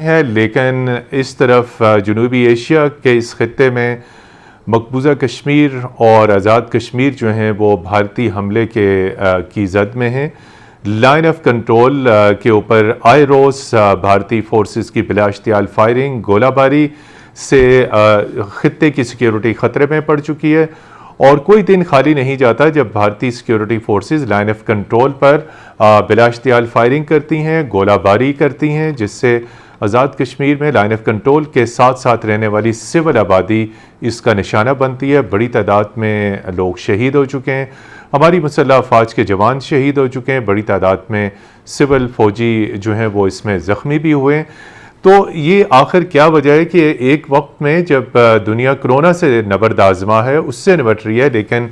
ہے، لیکن اس طرف جنوبی ایشیا کے اس خطے میں مقبوضہ کشمیر اور آزاد کشمیر جو ہیں وہ بھارتی حملے کی زد میں ہیں۔ لائن آف کنٹرول کے اوپر آئے روز بھارتی فورسز کی بلا اشتعال فائرنگ، گولہ باری سے خطے کی سیکیورٹی خطرے میں پڑ چکی ہے، اور کوئی دن خالی نہیں جاتا جب بھارتی security forces line of control پر بلا اشتعال فائرنگ کرتی ہیں، گولہ باری کرتی ہیں، جس سے آزاد کشمیر میں لائن آف کنٹرول کے ساتھ ساتھ رہنے والی سول آبادی اس کا نشانہ بنتی ہے۔ بڑی تعداد میں لوگ شہید ہو چکے ہیں، ہماری مسلح افواج کے جوان شہید ہو چکے ہیں، بڑی تعداد میں سول فوجی جو ہیں وہ اس میں زخمی بھی ہوئے ہیں۔ تو یہ آخر کیا وجہ ہے کہ ایک وقت میں جب دنیا کرونا سے نبرد آزما ہے، اس سے نمٹ رہی ہے، لیکن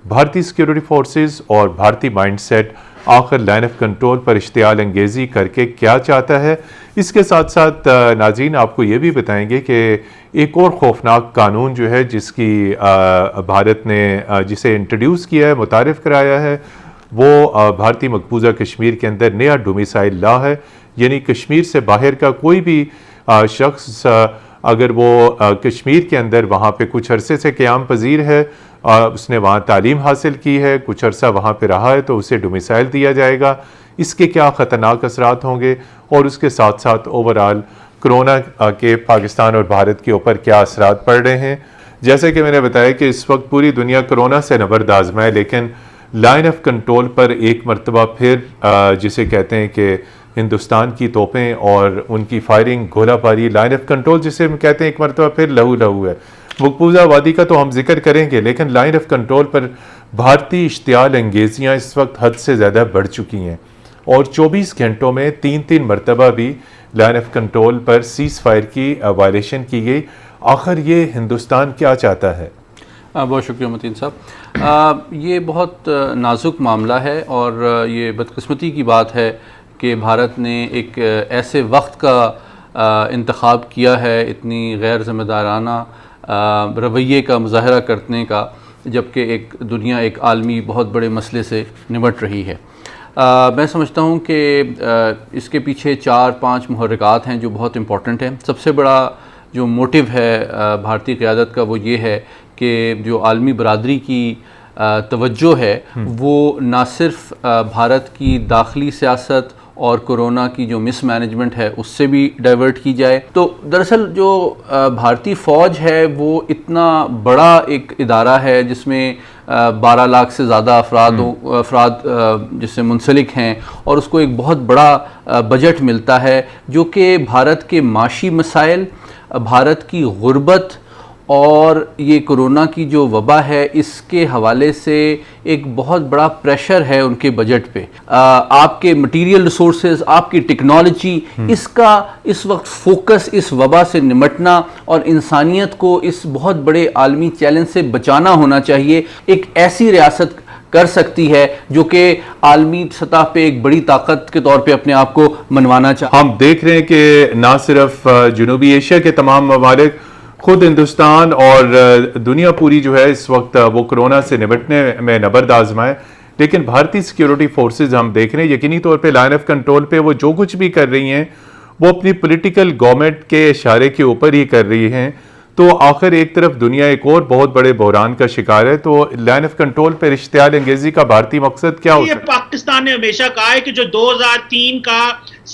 بھارتی سیکیورٹی فورسز اور بھارتی مائنڈ سیٹ آخر لائن آف کنٹرول پر اشتعال انگیزی کر کے کیا چاہتا ہے؟ اس کے ساتھ ساتھ ناظرین آپ کو یہ بھی بتائیں گے کہ ایک اور خوفناک قانون جو ہے جس کی بھارت نے جسے انٹروڈیوس کیا ہے، متعارف کرایا ہے، وہ بھارتی مقبوضہ کشمیر کے اندر نیا ڈومیسائل لا ہے، یعنی کشمیر سے باہر کا کوئی بھی شخص اگر وہ کشمیر کے اندر وہاں پہ کچھ عرصے سے قیام پذیر ہے، اس نے وہاں تعلیم حاصل کی ہے، کچھ عرصہ وہاں پہ رہا ہے، تو اسے ڈومیسائل دیا جائے گا۔ اس کے کیا خطرناک اثرات ہوں گے، اور اس کے ساتھ ساتھ اوورآل کرونا کے پاکستان اور بھارت کے اوپر کیا اثرات پڑ رہے ہیں؟ جیسے کہ میں نے بتایا کہ اس وقت پوری دنیا کرونا سے نبرد آزما ہے، لیکن لائن آف کنٹرول پر ایک مرتبہ پھر جسے کہتے ہیں کہ ہندوستان کی توپیں اور ان کی فائرنگ، گولہ باری، لائن آف کنٹرول جسے ہم کہتے ہیں ایک مرتبہ پھر لہو لہو ہے۔ مقبوضہ آبادی کا تو ہم ذکر کریں گے، لیکن لائن آف کنٹرول پر بھارتی اشتعال انگیزیاں اس وقت حد سے زیادہ بڑھ چکی ہیں، اور 24 گھنٹوں میں 3 مرتبہ بھی line of control per cease fire کی وائلیشن کی گئی۔ آخر یہ ہندوستان کیا چاہتا ہے؟ بہت شکریہ متین صاحب۔ یہ بہت نازک معاملہ ہے، اور یہ بدقسمتی کی بات ہے کہ بھارت نے ایک ایسے وقت کا انتخاب کیا ہے اتنی غیر ذمہ دارانہ رویے کا مظاہرہ کرنے کا، جبکہ دنیا ایک عالمی بہت بڑے مسئلے سے نمٹ رہی ہے۔ میں سمجھتا ہوں کہ اس کے پیچھے 4-5 محرکات ہیں جو بہت امپورٹنٹ ہیں۔ سب سے بڑا جو موٹیو ہے بھارتی قیادت کا وہ یہ ہے کہ جو عالمی برادری کی توجہ ہے وہ نہ صرف بھارت کی داخلی سیاست اور کرونا کی جو مس مینجمنٹ ہے اس سے بھی ڈائیورٹ کی جائے۔ تو دراصل جو بھارتی فوج ہے وہ اتنا بڑا ایک ادارہ ہے جس میں 12 لاکھ سے زیادہ افراد جس سے منسلک ہیں، اور اس کو ایک بہت بڑا بجٹ ملتا ہے جو کہ بھارت کے معاشی مسائل، بھارت کی غربت اور یہ کرونا کی جو وبا ہے اس کے حوالے سے ایک بہت بڑا پریشر ہے ان کے بجٹ پہ۔ آپ کے مٹیریل ریسورسز، آپ کی ٹیکنالوجی، اس کا اس وقت فوکس اس وبا سے نمٹنا اور انسانیت کو اس بہت بڑے عالمی چیلنج سے بچانا ہونا چاہیے۔ ایک ایسی ریاست کر سکتی ہے جو کہ عالمی سطح پہ ایک بڑی طاقت کے طور پہ اپنے آپ کو منوانا چاہتے ہیں۔ ہم دیکھ رہے ہیں کہ نہ صرف جنوبی ایشیا کے تمام ممالک، خود ہندوستان اور دنیا پوری جو ہے اس وقت وہ کرونا سے نمٹنے میں نبرد آزما ہے، لیکن بھارتی سیکیورٹی فورسز ہم دیکھ رہے ہیں یقینی طور پہ لائن آف کنٹرول پہ وہ جو کچھ بھی کر رہی ہیں وہ اپنی پولیٹیکل گورنمنٹ کے اشارے کے اوپر ہی کر رہی ہیں۔ تو آخر ایک طرف دنیا ایک اور بہت بڑے بحران کا شکار ہے، تو لائن آف کنٹرول پر اشتعال انگیزی کا بھارتی مقصد کیا ہو سکتا ہے؟ پاکستان نے ہمیشہ کہا ہے کہ جو 2003 کا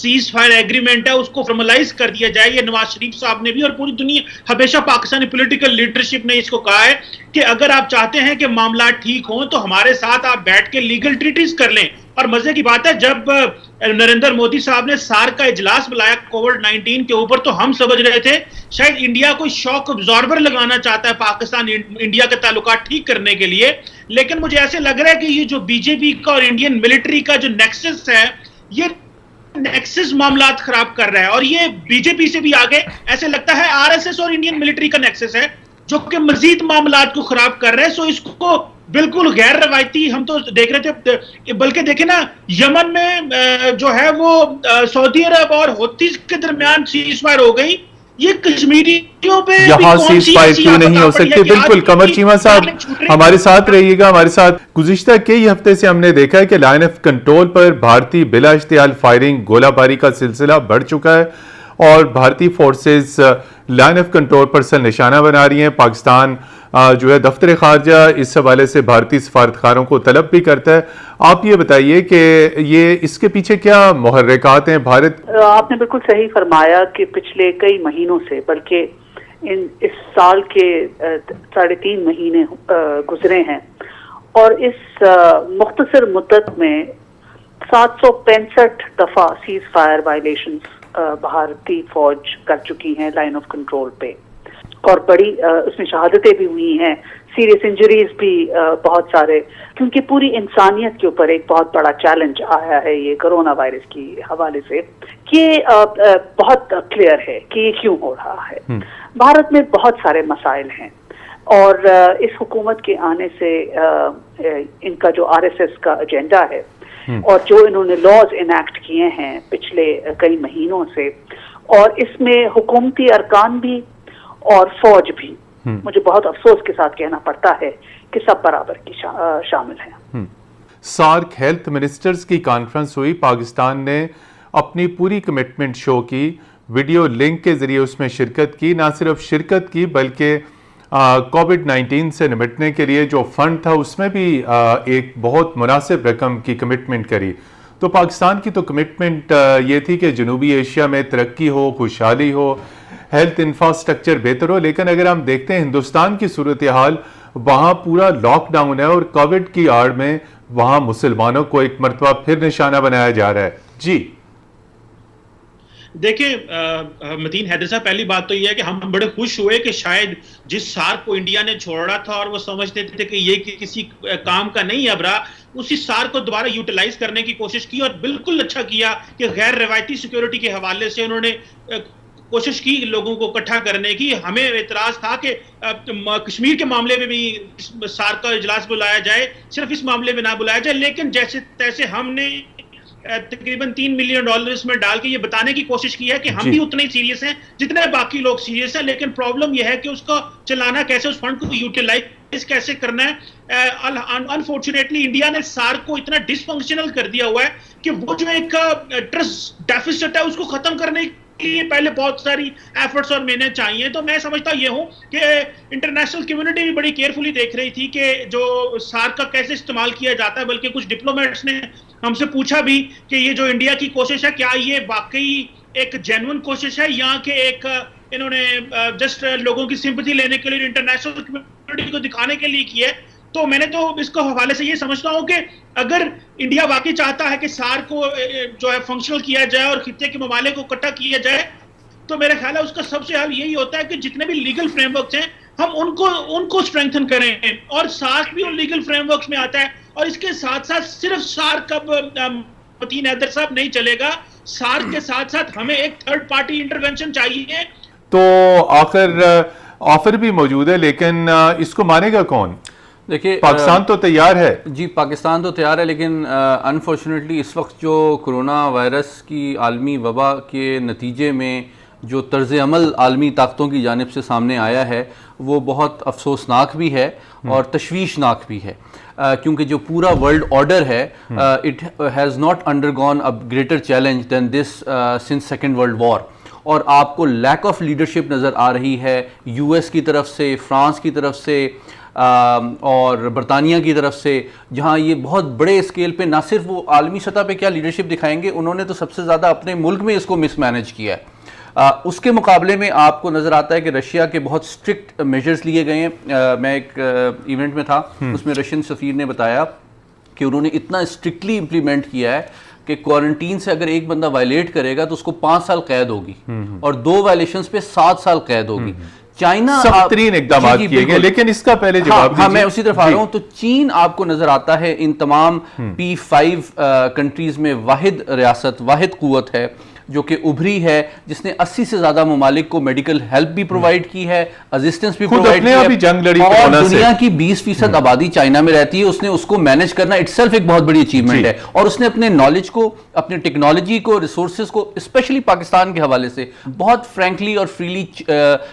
سیز فائر ایگریمنٹ ہے اس کو فارملائز کر دیا جائے۔ یہ نواز شریف صاحب نے بھی اور پوری دنیا ہمیشہ پاکستانی پولیٹیکل لیڈرشپ نے اس کو کہا ہے کہ اگر آپ چاہتے ہیں کہ معاملات ٹھیک ہوں تو ہمارے ساتھ آپ بیٹھ کے لیگل ٹریٹیز کر لیں۔ اور مزے کی بات ہے جب نریندر مودی صاحب نے سارک کا اجلاس بلایا کووڈ-19 کے اوپر تو ہم سمجھ رہے تھے شاید انڈیا کوئی شاک ابزاربر لگانا چاہتا ہے پاکستان انڈیا کے تعلقات ٹھیک کرنے کے لیے، لیکن مجھے ایسے لگ رہا ہے کہ یہ جو بی جے پی کا اور انڈین ملٹری کا جو نیکسس ہے یہ نیکسس معاملات خراب کر رہا ہے، اور یہ بی جے پی سے بھی آگے ایسے لگتا ہے آر ایس ایس اور انڈین ملٹری کا نیکسس ہے جو کہ مزید معاملات کو خراب کر رہے ہیں۔ سو اس کو بالکل غیر روایتی ہم تو دیکھ رہے تھے، بلکہ دیکھیں نا یمن میں جو ہے وہ سعودی عرب اور ہوتیز کے درمیان سیز فائر ہو گئی، یہ کشمیریوں پہ یہاں سیز فائر کیوں نہیں ہو سکتے؟ بالکل قمر چیمہ صاحب ہمارے ساتھ رہیے گا، ہمارے ساتھ۔ گزشتہ کئی ہفتے سے ہم نے دیکھا ہے کہ لائن آف کنٹرول پر بھارتی بلا اشتعال فائرنگ، گولہ باری کا سلسلہ بڑھ چکا ہے، اور بھارتی فورسز لائن آف کنٹرول پر سر نشانہ بنا رہی ہیں. پاکستان جو ہے دفتر خارجہ اس حوالے سے بھارتی سفارتکاروں کو طلب بھی کرتا ہے. آپ یہ بتائیے کہ یہ اس کے پیچھے کیا محرکات ہیں؟ بھارت آپ نے بالکل صحیح فرمایا کہ پچھلے کئی مہینوں سے، بلکہ اس سال کے 3.5 مہینے گزرے ہیں، اور اس مختصر مدت میں 765 دفعہ سیز فائر وائلیشنز بھارتی فوج کر چکی ہیں لائن آف کنٹرول پہ، اور بڑی اس میں شہادتیں بھی ہوئی ہیں، سیریس انجریز بھی بہت سارے، کیونکہ پوری انسانیت کے اوپر ایک بہت بڑا چیلنج آیا ہے یہ کرونا وائرس کی حوالے سے، کہ بہت کلیئر ہے کہ یہ کیوں ہو رہا ہے. بھارت میں بہت سارے مسائل ہیں، اور اس حکومت کے آنے سے ان کا جو RSS کا ایجنڈا ہے اور جو انہوں نے لاز انیکٹ کیے ہیں پچھلے کئی مہینوں سے، اور اس میں حکومتی ارکان بھی اور فوج بھی، مجھے بہت افسوس کے ساتھ کہنا پڑتا ہے کہ سب برابر کی شامل ہیں. سارک ہیلتھ منسٹرز کی کانفرنس ہوئی. پاکستان نے اپنی پوری کمٹمنٹ شو کی، ویڈیو لنک کے ذریعے اس میں شرکت کی. نہ صرف شرکت کی بلکہ کووڈ-19 سے نمٹنے کے لیے جو فنڈ تھا اس میں بھی ایک بہت مناسب رقم کی کمٹمنٹ کری. تو پاکستان کی تو کمٹمنٹ یہ تھی کہ جنوبی ایشیا میں ترقی ہو، خوشحالی ہو، ہیلتھ انفراسٹرکچر بہتر ہو. لیکن اگر ہم دیکھتے ہیں ہندوستان کی صورتحال، وہاں پورا لاک ڈاؤن ہے اور کووڈ کی آڑ میں وہاں مسلمانوں کو ایک مرتبہ پھر نشانہ بنایا جا رہا ہے. جی دیکھیں متین حیدر صاحب، پہلی بات تو یہ ہے کہ ہم بڑے خوش ہوئے کہ شاید جس سارک کو انڈیا نے چھوڑا تھا اور وہ سمجھتے تھے کہ یہ کسی کام کا نہیں اب رہا، اسی سارک کو دوبارہ یوٹیلائز کرنے کی کوشش کی، اور بالکل اچھا کیا کہ غیر روایتی سیکیورٹی کے حوالے سے انہوں نے کوشش کی لوگوں کو اکٹھا کرنے کی. ہمیں اعتراض تھا کہ کشمیر کے معاملے میں بھی سارک کا اجلاس بلایا جائے، صرف اس معاملے میں نہ بلایا جائے. لیکن جیسے تیسے ہم نے تقریباً $3 ملین اس میں ڈال کے یہ بتانے کی کوشش کی ہے کہ ہم بھی اتنے ہی سیریس ہیں جتنے باقی لوگ سیریس ہیں. لیکن پرابلم یہ ہے کہ اس کو چلانا کیسے، اس فنڈ کو یوٹیلائز کیسے کرنا ہے. انفارچونیٹلی انڈیا نے سارک کو اتنا ڈس فنکشنل کر دیا ہوا ہے کہ وہ جو ایک ٹرسٹ ڈیفیسٹ ہے اس کو ختم کرنے کے لیے پہلے بہت ساری ایفرٹس اور محنت چاہیے. تو میں سمجھتا یہ ہوں کہ انٹرنیشنل کمیونٹی بھی بڑی کیئرفلی دیکھ رہی تھی کہ جو سارک کا کیسے استعمال کیا جاتا ہے. بلکہ کچھ ڈپلومیٹس نے ہم سے پوچھا بھی کہ یہ جو انڈیا کی کوشش ہے کیا یہ واقعی ایک جینوئن کوشش ہے یا کہ ایک انہوں نے جسٹ لوگوں کی سمپتھی لینے کے لیے انٹرنیشنل کمیونٹی کو دکھانے کے لیے کی ہے. تو میں نے تو اس کو حوالے سے یہ سمجھتا ہوں کہ اگر انڈیا واقعی چاہتا ہے کہ سارک کو جو ہے فنکشنل کیا جائے اور خطے کے ممالک کو اکٹھا کیا جائے، تو میرے خیال ہے اس کا سب سے حل یہی ہوتا ہے کہ جتنے بھی لیگل فریم ورکس ہیں ہم ان کو اسٹرینتھن کریں، اور سارک بھی ان لیگل فریم ورکس میں آتا ہے. اور اس کے ساتھ ساتھ صرف سارک اب متین حیدر صاحب نہیں چلے گا، سارک کے ساتھ ساتھ ہمیں ایک تھرڈ پارٹی انٹرونشن چاہیے. تو آخر آفر بھی موجود ہے، لیکن اس کو مانے گا کون؟ دیکھیے پاکستان تو تیار ہے. جی پاکستان تو تیار ہے، لیکن انفارچونیٹلی اس وقت جو کرونا وائرس کی عالمی وبا کے نتیجے میں جو طرز عمل عالمی طاقتوں کی جانب سے سامنے آیا ہے وہ بہت افسوسناک بھی ہے اور تشویشناک بھی ہے، کیونکہ جو پورا ورلڈ آرڈر ہے it has not undergone a greater challenge than this since second world war. اور آپ کو لیک آف لیڈرشپ نظر آ رہی ہے US کی طرف سے، فرانس کی طرف سے اور برطانیہ کی طرف سے، جہاں یہ بہت بڑے اسکیل پہ نہ صرف وہ عالمی سطح پہ کیا لیڈرشپ دکھائیں گے، انہوں نے تو سب سے زیادہ اپنے ملک میں اس کو مس مینج کیا ہے. اس کے مقابلے میں آپ کو نظر آتا ہے کہ رشیا کے بہت اسٹرکٹ میجرز لیے گئے ہیں. میں ایک ایونٹ میں تھا، اس میں رشین سفیر نے بتایا کہ انہوں نے اتنا اسٹرکٹلی امپلیمنٹ کیا ہے کہ کوارنٹین سے اگر ایک بندہ وائلیٹ کرے گا تو اس کو 5 سال قید ہوگی اور 2 وائلیشنز پہ 7 سال قید ہوگی. چائنا سخت ترین اقدامات کیے گئے، لیکن اس کا پہلے جواب ہاں میں اسی طرف آ رہا ہوں. تو چین آپ کو نظر آتا ہے ان تمام P5 کنٹریز میں واحد ریاست، واحد قوت ہے جو کہ ابھری ہے، جس نے 80 سے زیادہ ممالک کو میڈیکل ہیلپ بھی پرووائڈ کی ہے، اسسٹنس بھی پرووائڈ کی ہے، اور دنیا کی 20% آبادی چائنا میں رہتی ہے. اس نے اس کو مینج کرنا اٹ سیلف ایک بہت بڑی اچیومنٹ ہے، اور اس نے اپنے نالج کو، اپنے ٹیکنالوجی کو، ریسورسز کو اسپیشلی پاکستان کے حوالے سے بہت فرینکلی اور فریلی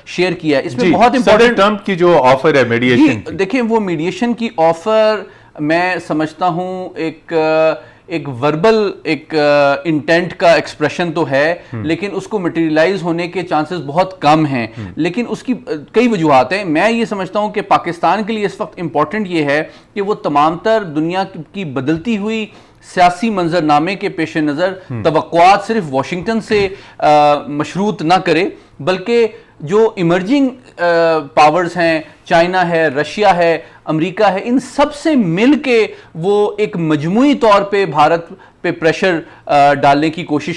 شیئر کیا ہے. اس میں بہت امپورٹنٹ ٹرمپ کی جو آفر ہے میڈیشن، دیکھیں وہ میڈیشن کی آفر میں سمجھتا ہوں ایک وربل ایک انٹینٹ کا ایکسپریشن تو ہے لیکن اس کو مٹیریلائز ہونے کے چانسز بہت کم ہیں. لیکن اس کی کئی وجوہات ہیں. میں یہ سمجھتا ہوں کہ پاکستان کے لیے اس وقت امپورٹنٹ یہ ہے کہ وہ تمام تر دنیا کی بدلتی ہوئی سیاسی منظرنامے کے پیش نظر توقعات صرف واشنگٹن سے مشروط نہ کرے بلکہ جو ایمرجنگ پاورز ہیں, چائنا ہے, رشیا ہے, امریکہ ہے, ان سب سے مل کے وہ ایک مجموعی طور پہ بھارت پہ پریشر ڈالنے کی کوشش